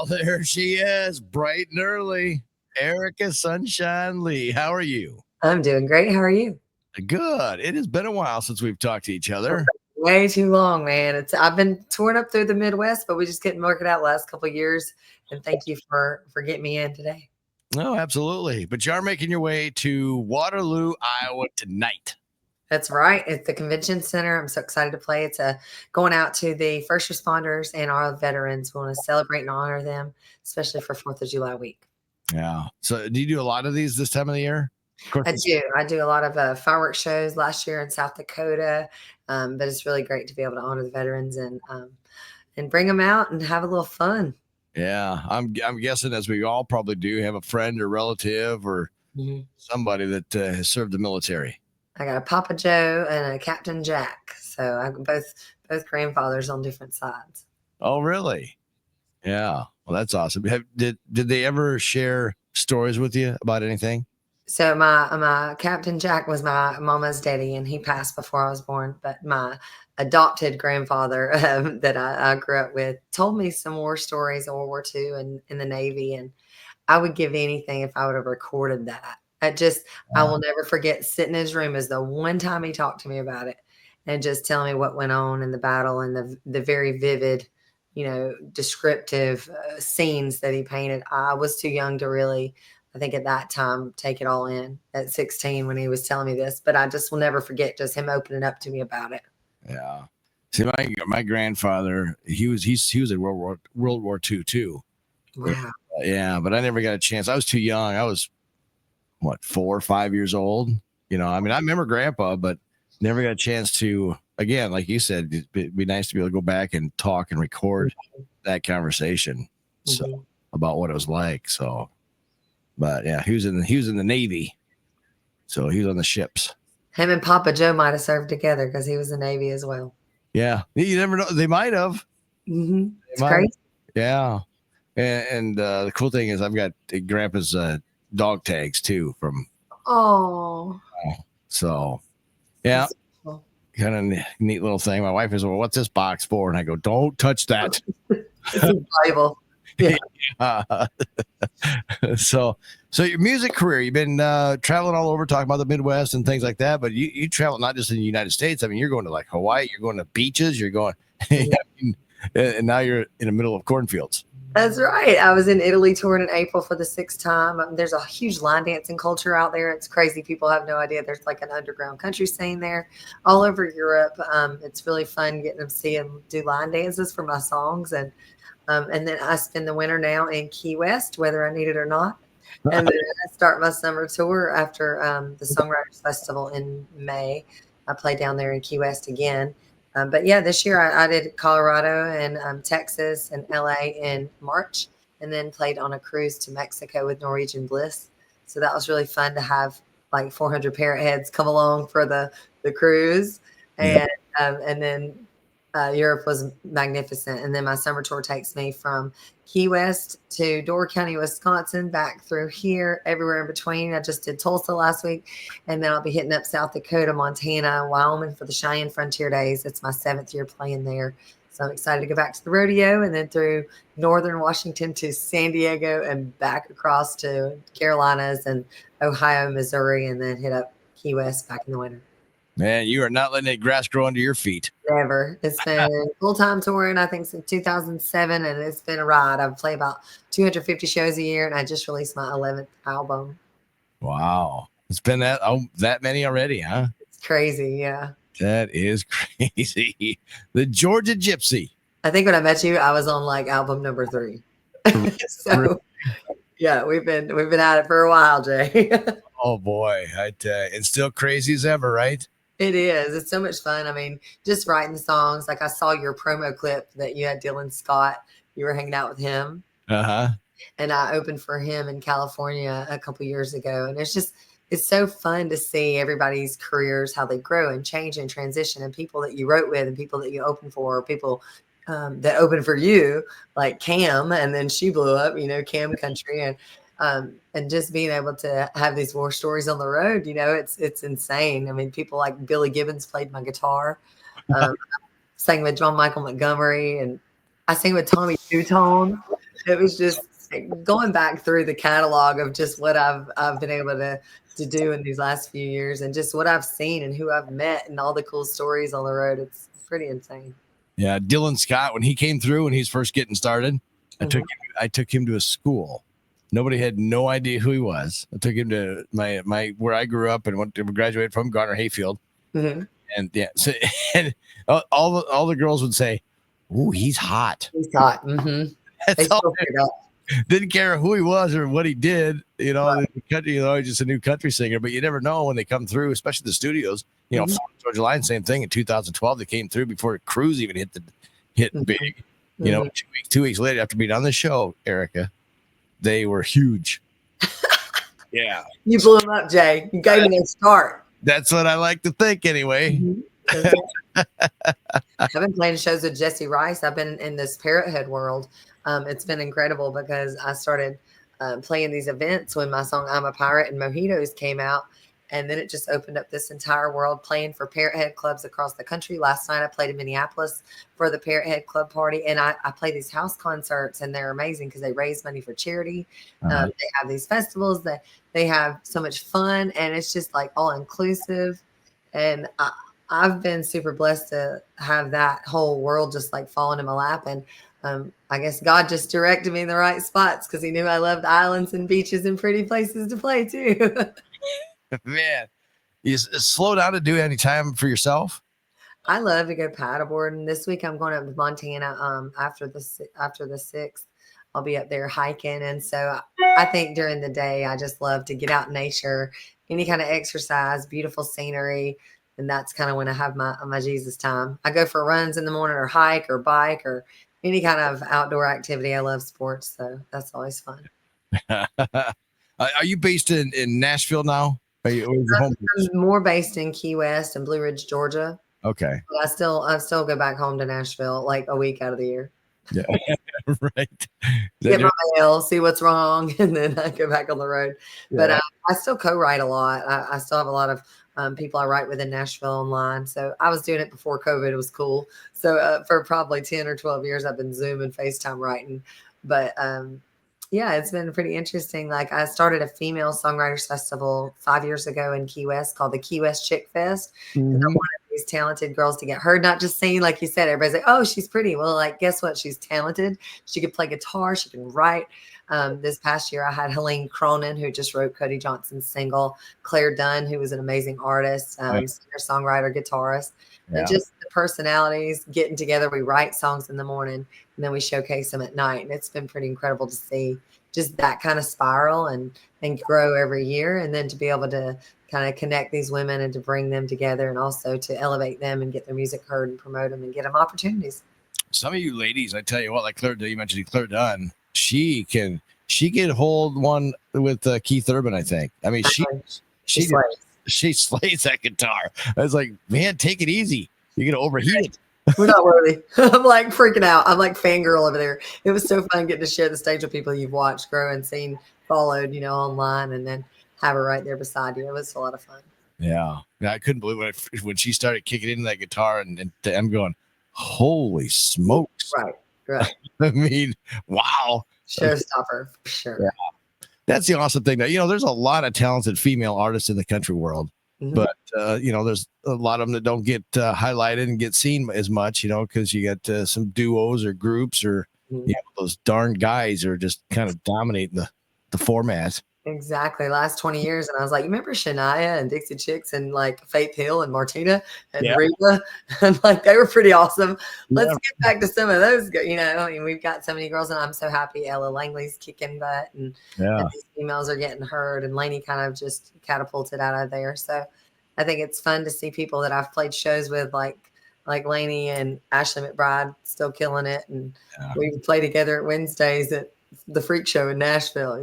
Well, there she is, bright and early. Erica Sunshine Lee. How are you? I'm doing great. How are you? Good. It has been a while since we've talked to each other. Way too long, man. I've been torn up through the Midwest, but we just couldn't work it out last couple of years. And thank you for getting me in today. No, absolutely. But you are making your way to Waterloo, Iowa tonight. That's right. At the convention center. I'm so excited to play. It's going out to the first responders and our veterans. We want to celebrate and honor them, especially for 4th of July week. Yeah. So do you do a lot of these this time of the year? Of course. I do a lot of fireworks shows last year in South Dakota, but it's really great to be able to honor the veterans and bring them out and have a little fun. Yeah, I'm guessing, as we all probably do, have a friend or relative or somebody that has served the military. I got a Papa Joe and a Captain Jack, so I both grandfathers on different sides. Oh, really? Yeah. Well, that's awesome. Did they ever share stories with you about anything? So my Captain Jack was my mama's daddy, and he passed before I was born. But my adopted grandfather that I grew up with told me some war stories of World War II and in the Navy, and I would give anything if I would have recorded that. I will never forget sitting in his room as the one time he talked to me about it and just telling me what went on in the battle and the very vivid, descriptive scenes that he painted. I was too young to really, I think at that time, take it all in at 16 when he was telling me this, but I just will never forget just him opening up to me about it. Yeah. See, my grandfather, he was in World War II too. Wow. Yeah, but I never got a chance. I was too young. I was 4 or 5 years old. I mean, I remember Grandpa, but never got a chance to. Again, like you said, it'd be nice to be able to go back and talk and record that conversation. So about what it was like. So, but yeah, he was in the Navy, so he was on the ships. Him and Papa Joe might have served together because he was in the Navy as well. Yeah, you never know. They might have. It's crazy. Yeah, and the cool thing is I've got Grandpa's dog tags too from. Oh. So, yeah. Kind of neat little thing. My wife is, well, what's this box for? And I go, don't touch that. It's valuable. Yeah. So your music career, you've been traveling all over, talking about the Midwest and things like that. But you travel not just in the United States. I mean, you're going to like Hawaii. You're going to beaches. You're going, and now you're in the middle of cornfields. That's right. I was in Italy touring in April for the 6th time. There's a huge line dancing culture out there. It's crazy. People have no idea. There's like an underground country scene there all over Europe. It's really fun getting to see them do line dances for my songs. And then I spend the winter now in Key West, whether I need it or not. And then I start my summer tour after the Songwriters Festival in May. I play down there in Key West again. But yeah, this year I did Colorado and Texas and LA in March, and then played on a cruise to Mexico with Norwegian Bliss. So that was really fun to have like 400 parrot heads come along for the cruise. And then Europe was magnificent. And then my summer tour takes me from Key West to Door County, Wisconsin, back through here, everywhere in between. I just did Tulsa last week, and then I'll be hitting up South Dakota, Montana, Wyoming for the Cheyenne Frontier Days. It's my 7th year playing there. So I'm excited to go back to the rodeo, and then through northern Washington to San Diego and back across to Carolinas and Ohio, Missouri, and then hit up Key West back in the winter. Man, you are not letting that grass grow under your feet. Never. It's been full-time touring, I think, since 2007, and it's been a ride. I've played about 250 shows a year, and I just released my 11th album. Wow. It's been that many already, huh? It's crazy, yeah. That is crazy. The Georgia Gypsy. I think when I met you, I was on like album number 3. So, yeah, we've been at it for a while, Jay. Oh, boy. It's still crazy as ever, right? It is. It's so much fun. I mean, just writing songs. Like I saw your promo clip that you had Dylan Scott. You were hanging out with him. Uh-huh. And I opened for him in California a couple years ago. And it's so fun to see everybody's careers, how they grow and change and transition, and people that you wrote with and people that you opened for, or people that opened for you, like Cam, and then she blew up, Cam Country. And just being able to have these war stories on the road, it's insane. I mean, people like Billy Gibbons played my guitar, sang with John Michael Montgomery, and I sing with Tommy Two-Tone. It was just going back through the catalog of just what I've been able to do in these last few years, and just what I've seen and who I've met and all the cool stories on the road. It's pretty insane. Yeah, Dylan Scott, when he came through when he's first getting started, I took him to a school. Nobody had no idea who he was. I took him to my where I grew up and went to graduate from Garner Hayfield. Mm-hmm. And yeah, so and all the girls would say, "Ooh, he's hot." He's hot. Mm-hmm. That's all. Didn't care who he was or what he did. You know, Right. country, he's just a new country singer. But you never know when they come through, especially the studios. You know, Georgia Line, same thing. In 2012, they came through before Cruise even hit big. You know, 2 weeks later, after being on the show, Erica, they were huge. Yeah, you blew him up, Jay. You gave him a start. That's what I like to think, anyway. I've been playing shows with Jesse Rice. I've been in this Parrot Head world. It's been incredible because I started playing these events when my song "I'm a Pirate" and Mojitos came out. And then it just opened up this entire world, playing for Parrot Head clubs across the country. Last night I played in Minneapolis for the Parrot Head Club party. And I play these house concerts, and they're amazing because they raise money for charity. They have these festivals that they have so much fun, and it's just like all inclusive. And I've been super blessed to have that whole world just like falling in my lap. And I guess God just directed me in the right spots because he knew I loved islands and beaches and pretty places to play too. Man, you slow down to do any time for yourself? I love to go paddleboarding. This week I'm going up to Montana after the 6th. I'll be up there hiking. And so I think during the day, I just love to get out in nature, any kind of exercise, beautiful scenery. And that's kind of when I have my Jesus time. I go for runs in the morning or hike or bike or any kind of outdoor activity. I love sports. So that's always fun. Are you based in Nashville now? I'm more based in Key West and Blue Ridge, Georgia. Okay. But I still go back home to Nashville like a week out of the year. Yeah. Right. Get my mail, see what's wrong, and then I go back on the road. Yeah. But I still co-write a lot. I still have a lot of people I write with in Nashville online. So I was doing it before COVID. It was cool. So for probably 10 or 12 years, I've been Zoom and FaceTime writing. But yeah, it's been pretty interesting. Like I started a female songwriters festival 5 years ago in Key West called the Key West Chick Fest. Mm-hmm. And I wanted these talented girls to get heard, not just singing, like you said. Everybody's like, "Oh, she's pretty." Well, like, guess what? She's talented. She could play guitar. She can write. This past year, I had Helene Cronin, who just wrote Cody Johnson's single. Claire Dunn, who was an amazing artist, singer, songwriter, guitarist. Yeah. And just the personalities getting together. We write songs in the morning, and then we showcase them at night. And it's been pretty incredible to see just that kind of spiral and grow every year. And then to be able to kind of connect these women and to bring them together and also to elevate them and get their music heard and promote them and get them opportunities. Some of you ladies, I tell you what, like Claire, you mentioned Claire Dunn, she can hold one with Keith Urban, I think. I mean, she slays that guitar. I was like, man, take it easy. You're going to overheat it. We're not worthy. I'm like freaking out. I'm like fangirl over there. It was so fun getting to share the stage with people you've watched grow and seen, followed, online, and then have her right there beside you. It was a lot of fun. Yeah. I couldn't believe when she started kicking into that guitar and I'm going, holy smokes. Right. I mean, wow. Showstopper for sure. Yeah. That's the awesome thing. There's a lot of talented female artists in the country world. Mm-hmm. But, there's a lot of them that don't get highlighted and get seen as much, because you got some duos or groups or those darn guys are just kind of dominating the format. Exactly. Last 20 years. And I was like, you remember Shania and Dixie Chicks and like Faith Hill and Martina and Reba? And like, they were pretty awesome. Let's get back to some of those. We've got so many girls, and I'm so happy Ella Langley's kicking butt and these females are getting heard, and Lainey kind of just catapulted out of there. So I think it's fun to see people that I've played shows with, like Lainey and Ashley McBride, still killing it. And we play together at Wednesdays at the Freak Show in Nashville,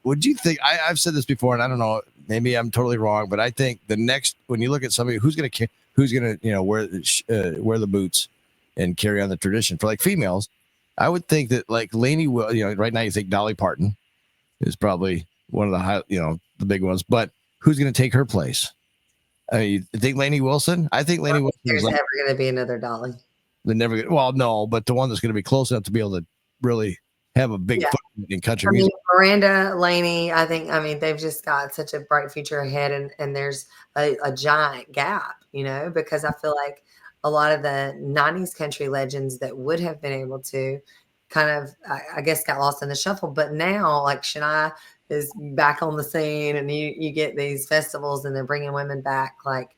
Would you think I've said this before, and I don't know, maybe I'm totally wrong, but I think the next, when you look at somebody who's gonna wear the boots and carry on the tradition for like females, I would think that like Lainey will, right now you think Dolly Parton is probably one of the the big ones, but who's gonna take her place? I mean, you think Lainey Wilson? I think Lainey Wilson there's never gonna be another Dolly. They're never gonna, well, no, but the one that's going to be close enough to be able to really have a big Yeah. foot in country I mean, music. Miranda, Laney, I mean, they've just got such a bright future ahead, and there's a giant gap, because I feel like a lot of the 90s country legends that would have been able to kind of, I guess, got lost in the shuffle. But now, like Shania is back on the scene, and you get these festivals, and they're bringing women back. Like,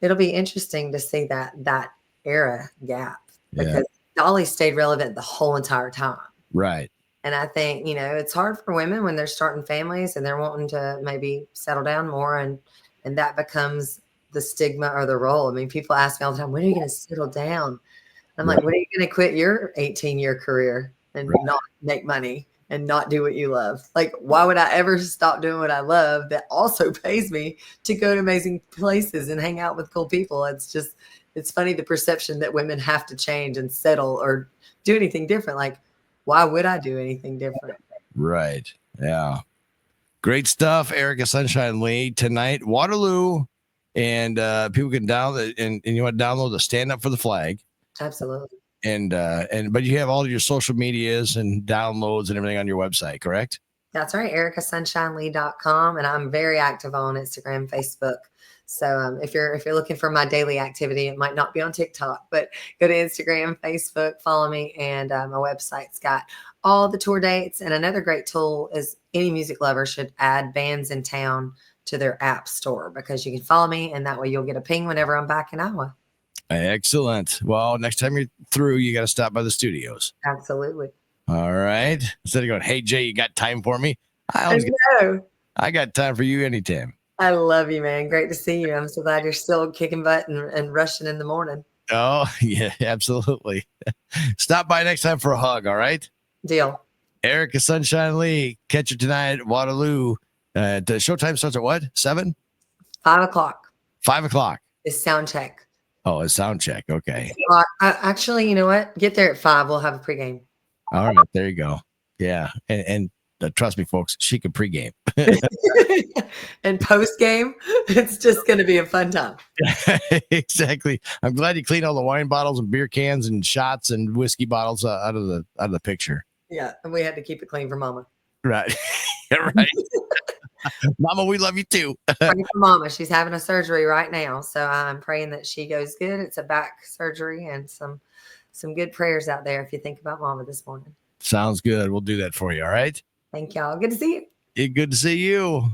it'll be interesting to see that era gap Yeah. because Dolly stayed relevant the whole entire time. Right. And I think, it's hard for women when they're starting families and they're wanting to maybe settle down more, and that becomes the stigma or the role. I mean, people ask me all the time, when are you going to settle down? I'm like, when are you going to quit your 18-year career and not make money and not do what you love? Like, why would I ever stop doing what I love that also pays me to go to amazing places and hang out with cool people? It's funny, the perception that women have to change and settle or do anything different. Like, why would I do anything different? Right. Yeah. Great stuff, Erica Sunshine Lee tonight, Waterloo, and people can download and you want to download the Stand Up for the Flag. Absolutely. But you have all of your social medias and downloads and everything on your website, correct? That's right, ericasunshine.lee.com, and I'm very active on Instagram, Facebook. So if you're looking for my daily activity, it might not be on TikTok, but go to Instagram, Facebook, follow me, and my website's got all the tour dates. And another great tool is any music lover should add Bands in Town to their app store, because you can follow me, and that way you'll get a ping whenever I'm back in Iowa. Excellent. Well, next time you're through, you got to stop by the studios. Absolutely. All right. Instead of going, hey, Jay, you got time for me? I got time for you anytime. I love you, man. Great to see you. I'm so glad you're still kicking butt and rushing in the morning. Oh, yeah, absolutely. Stop by next time for a hug, all right? Deal. Erica Sunshine Lee, catch her tonight at Waterloo. The showtime starts at what? 7? 5 o'clock 5 o'clock. is sound check. Oh, a sound check. Okay. Actually, you know what? Get there at 5. We'll have a pregame. All right. There you go. Yeah. And trust me, folks, she can pregame. And post game, it's just going to be a fun time. Exactly. I'm glad you cleaned all the wine bottles and beer cans and shots and whiskey bottles out of the picture. Yeah, and we had to keep it clean for Mama. Right. Right. Mama, we love you too. Praying for Mama. She's having a surgery right now, so I'm praying that she goes good. It's a back surgery, and some good prayers out there if you think about Mama this morning. Sounds good. We'll do that for you. All right. Thank y'all. Good to see you. Good to see you.